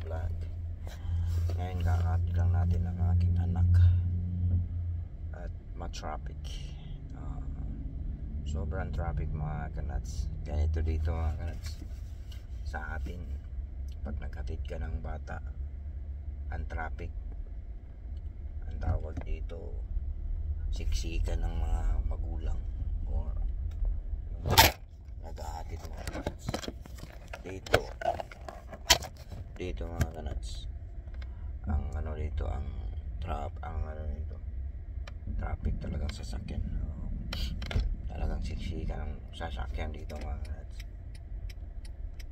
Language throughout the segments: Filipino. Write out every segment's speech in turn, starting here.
vlog. Ngayon kakati lang natin ang aking anak at ma-traffic. Sobrang traffic mga kanats. Ganito dito mga kanats sa atin. Pag naghatid ka ng bata, ang traffic, ang tawag dito, siksikan ng mga magulang or naghahatid mga kanats. Dito mga kanats, ang ano dito, ang traffic talagang sasakyan. Talagang siksikan ng sasakyan dito mga kanats.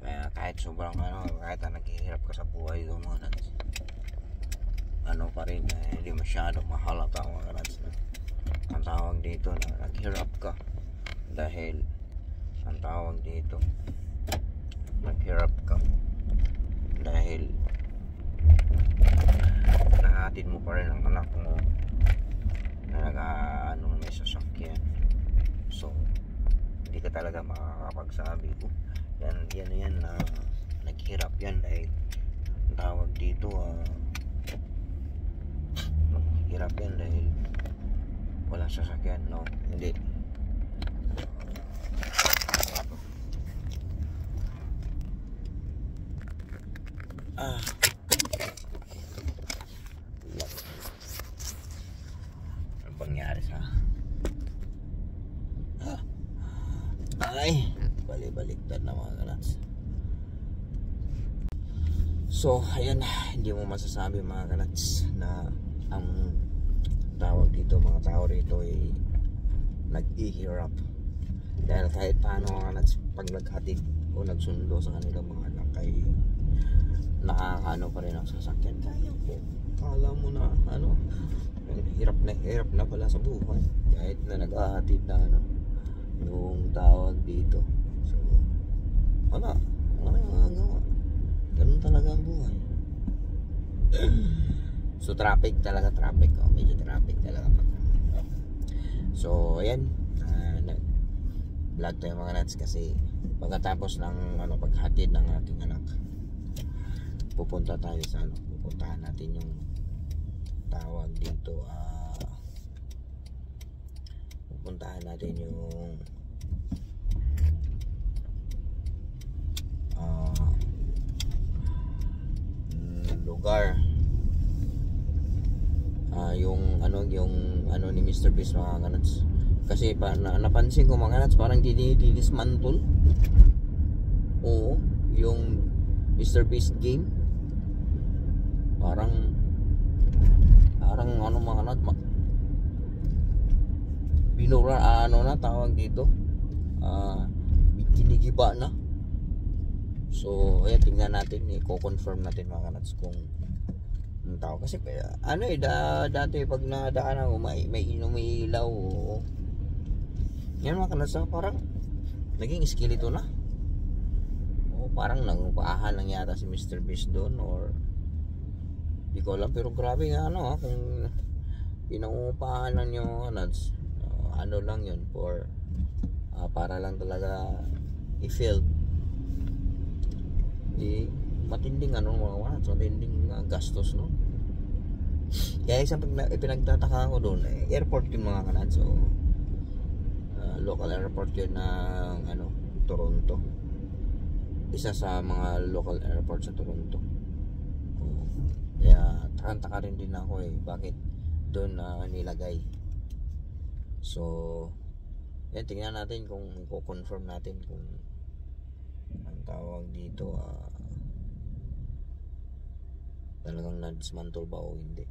Kaya kahit sobrang kahit na naghihirap ka sa buhay dito mga kanats, pa rin, hindi masyado mahalata mga kanats na ang tawag dito na naghirap ka dahil ang tawag dito naghirap ka dahil nahatid mo pa rin ang anak mo na may sasakyan. So hindi ka talaga makakapagsabi ko yan na naghirap yan dahil ang tawag dito naghirap yan dahil walang sasakyan. No, hindi. Ano pangyari sa ay baliktad na mga kanats. So ayan, hindi mo masasabi mga kanats na ang tawag dito mga tao rito ay nag-ihirap dahil kahit paano mga kanats pag naghatid o nagsundo sa kanilang mga anak ay nakakaano pa rin ang sasakyan. Kaya po, kala mo na hirap na pala sa buhay kahit na naghahatid na yung tawag dito. So wala yung magagawa, ganun talaga ang buhay. So traffic, medyo traffic talaga pag. So ayan, vlog tayo mga nats kasi pagkatapos ng paghatid ng aking anak, pupunta tayo sa pupuntahan natin yung tawag dito, pupuntahan natin yung lugar, yung ni Mr. Beast mga kanats. Kasi napansin ko mga kanats parang dinismantle. Oo, yung Mr. Beast game parang mga kanats binura na tawag dito, ginigiba na. So ayan, tingnan natin, i-confirm natin mga kanats kung ang tao. Kasi dati pag nadaan ako may ilaw. Yan mga kanats, parang naging skeleto na. O parang nangupahan lang yata si Mr. Beast doon or di ko alam, pero grabe nga kung pinangupahan lang yung kanats, lang yun for para lang talaga i-field matinding mga kanats, matinding gastos, no? Kaya isang pinagtataka ko doon, airport yun mga kanats. So local airport yun ng Toronto, isa sa mga local airport sa Toronto. Kaya takantaka rin din ako bakit doon nilagay. So yan, tingnan natin kung confirm natin kung ang tawag dito talagang na-dismantle ba o hindi.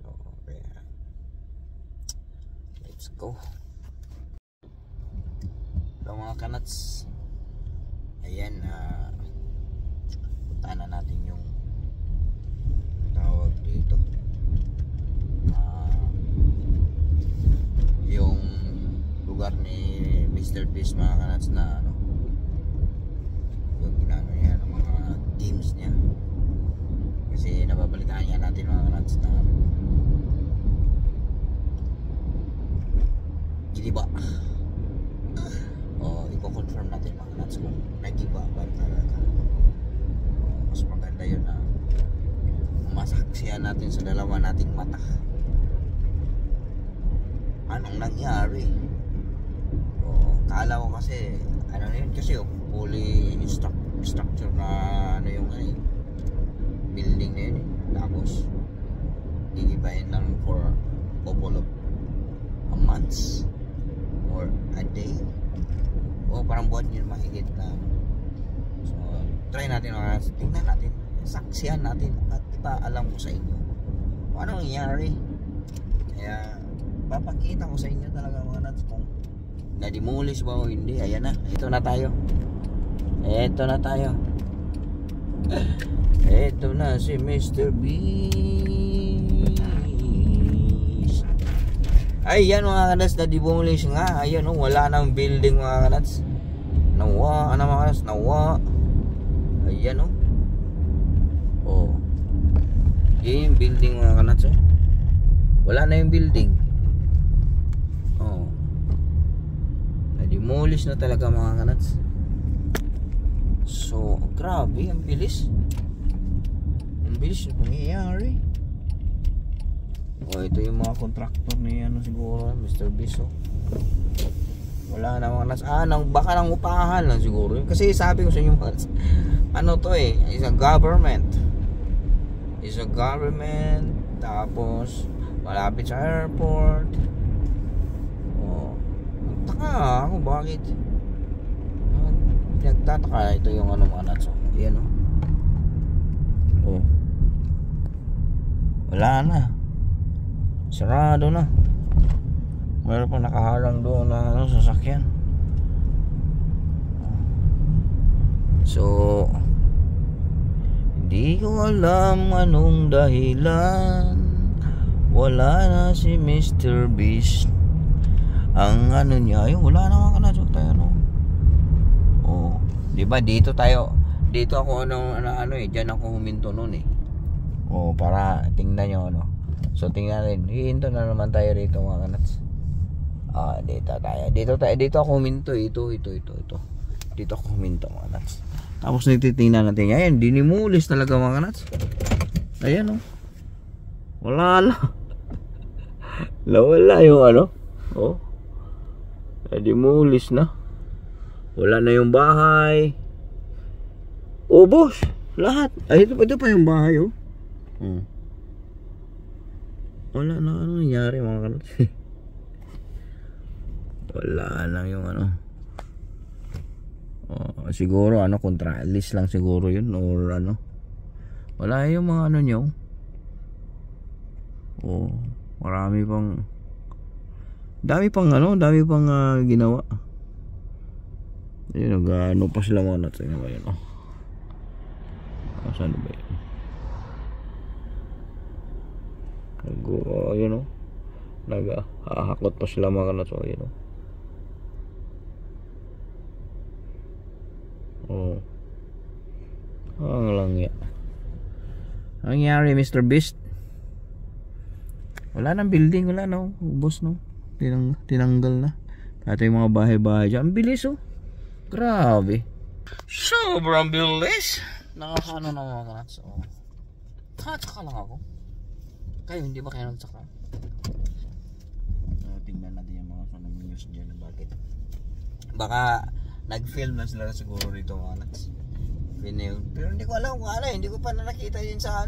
Okay, let's go. So mga kanats, ayan, puntahan na natin yung tawag dito, yung lugar ni Mr. Beast mga kanats na yung niya ng mga games niya. Kasi nababalitaan niya natin mga kanats na giniba. O i-confirm natin mga kanats kung nagiba ba talaga. Mas maganda ngayon na masaksihan natin sa dalawa nating mata anong nangyari. Kala ko kasi ano na yun, kasi fully structure na ano yung building na yun tapos gigibayin lang for couple of months or a day parang buwan yun mahigit na. So try natin tingnan natin, saksihan natin at ipaalam ko sa inyo kung anong nangyari. Kaya papakita ko sa inyo talaga mga nuts kung na-demolish ba o hindi. Ayan na, ito na tayo. Ito na si Mr. Beast. Ayan mga kanats, na-demolish nga. Ayan wala nang building mga kanats. Nawa, ano mga kanats, nawa. Ayan yung building mga kanats wala na yung building. Na-demolish na talaga mga kanats. So grabe, ang bilis na pangyayari. Ito yung mga contractor ni siguro Mr. Beast. Wala na mga kanats. Baka nang upahan lang siguro. Kasi sabi ko sa inyo mga kanats, is a government. Tapos malapit sa airport. Taka ako bakit nagtataka. Ito yung mga nuts. Yan wala na, sarado na. Mayroon pang nakaharang doon na sasakyan. So hindi ko alam anong dahilan wala na si Mr. Beast. Ang niya, wala naman ka na tayo di ba dito ako diyan ako huminto noon para tingnan nyo so tingnan natin, hihinto na naman tayo rito mga kanats. Dito ako huminto, ito dito ako huminto mga kanats. Tapos nititingnan natin, ayan, dinimulis talaga mga kanats. Ayan wala na. Wala yung dimulis na. Wala na yung bahay. Ubos lahat. Ito pa yung bahay wala na. Ano nangyari mga kanot? Wala na yung siguro contractlist lang siguro yun or wala yung mga nyo. Marami pang dami pang ginawa. Ayun, pa sila mga nuts. Ayun, saan ba yun? Ayun, naghahakot pa sila mga nuts. Ayun, ang langya. Ang nangyari Mr. Beast? Wala nang building, wala ubos tinanggal na. Ito yung mga bahay-bahay dyan. Ang bilis grabe. Sobrang bilis. Nakakano na mga kanats. Tsaka lang ako. Kayo hindi ba kayo nagsaka? Tingnan natin yung mga news dyan. Bakit? Baka nag-film na sila siguro dito mga kanats. Pero hindi ko alam kung hindi ko pa nakita yun sa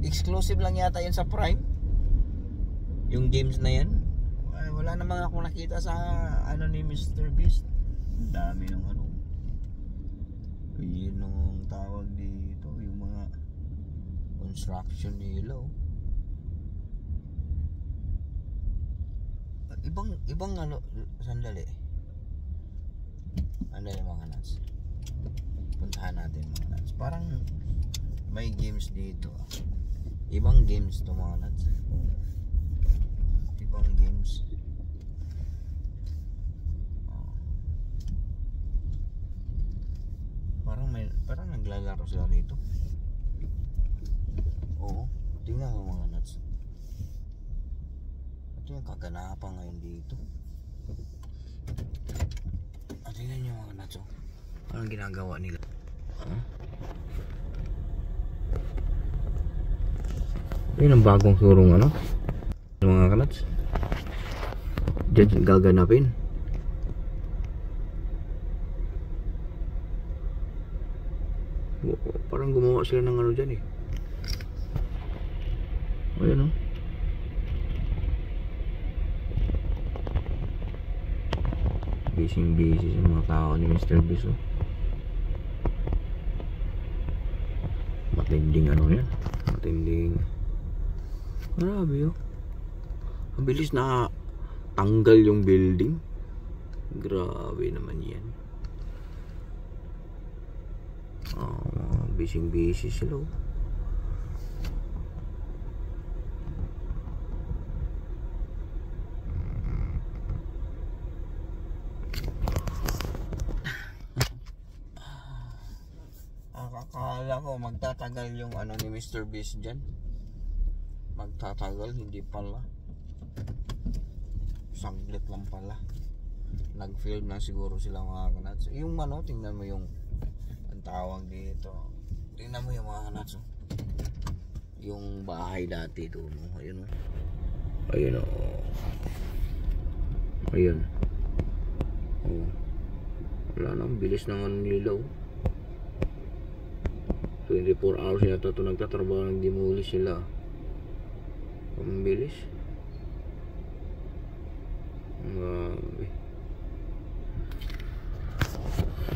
exclusive lang yata yun sa Prime. Yung games na yan. Wala namang ako nakita sa ni Mr. Beast. Ang dami ng yun ang tawag dito, yung mga construction nila ibang sandali mga nuts, puntahan natin mga nuts. Parang may games dito ibang games to mga nuts, ibang games. Parang naglalaro sila rito. Tingnan mo mga nuts. Ito yung kaganapan ngayon dito. Tingnan nyo mga nuts. Parang ginagawa nila. Ayun ang bagong surong ano mga kanats. Diyan gaganapin. Parang gumawa sila ng ano dyan eh. Ayun o. Busy sa mga tao ni Mr. Beast oh. Matinding ano yan. Matinding. Grabe oh. Ang bilis na tanggal yung building. Grabe naman yan. Busy sila oh. Akala ko magtatagal yung ano ni Mr. Beast dyan. Magtatagal, hindi pala. Saglit lang pala. Nag-film na siguro sila mga kanats. Yung ano, tingnan mo yung ang tawag dito. Tingnan mo yung mga kanats oh. Yung bahay dati doon oh. Ayun oh. Ayun oh. Ayun oh. Wala nang bilis ng ano nila oh. 24 hours yata ito nagtatrabaho, nag-demolish sila. Ang bilis.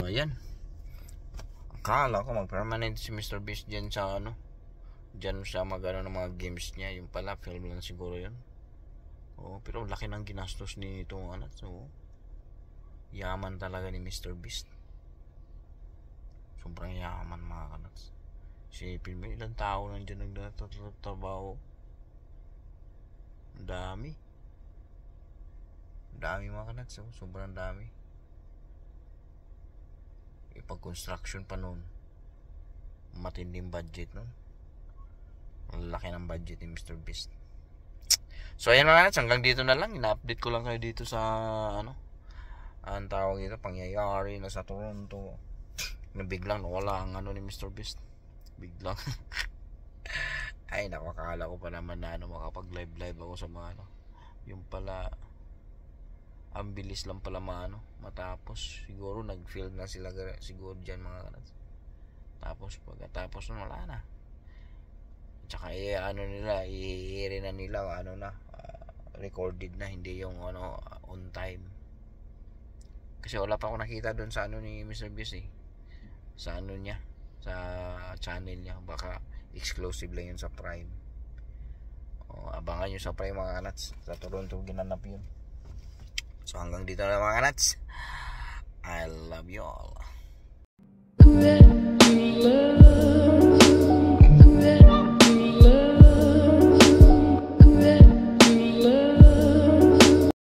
Ayan. Akala ko mag-permanent si Mr. Beast dyan sa ano. Dyan siya mag-ano ng mga games niya. Yung pala, film lang siguro yun. Oh, pero laki ng ginastos ni itong anak. So, yaman talaga ni Mr. Beast. Sobrang yaman mga kanats. Sipin mo, ilang tao nandiyan nagtatrabaho. Ang dami. Ang dami mga kanats. Oh. Sobrang dami. Ipag-construction pa nun. Matinding budget nun. Ang laki ng budget ni Mr. Beast. So ayan mga kanats, hanggang dito na lang. Ina-update ko lang kayo dito sa ano. Ang tawag dito, pangyayari na sa Toronto. Biglang wala ang ano ni Mr. Beast. Biglang ay nakakala ko pa naman na ano, makapag live ako sa mga ano. Yung pala ang bilis lang pala ano, matapos siguro nag-film na sila siguro dyan mga kanats. Tapos pagkatapos nun wala na. Tsaka ano nila, i-air na nila ano na recorded na, hindi yung ano on time. Kasi wala pa ako nakita doon sa ano ni Mr. Beast eh. Sa ano niya, sa channel niya, baka exclusive lang yun sa Prime. O, abangan nyo sa Prime mga kanats. Sa Toronto ginanap yun. So hanggang dito na mga kanats. I love you all.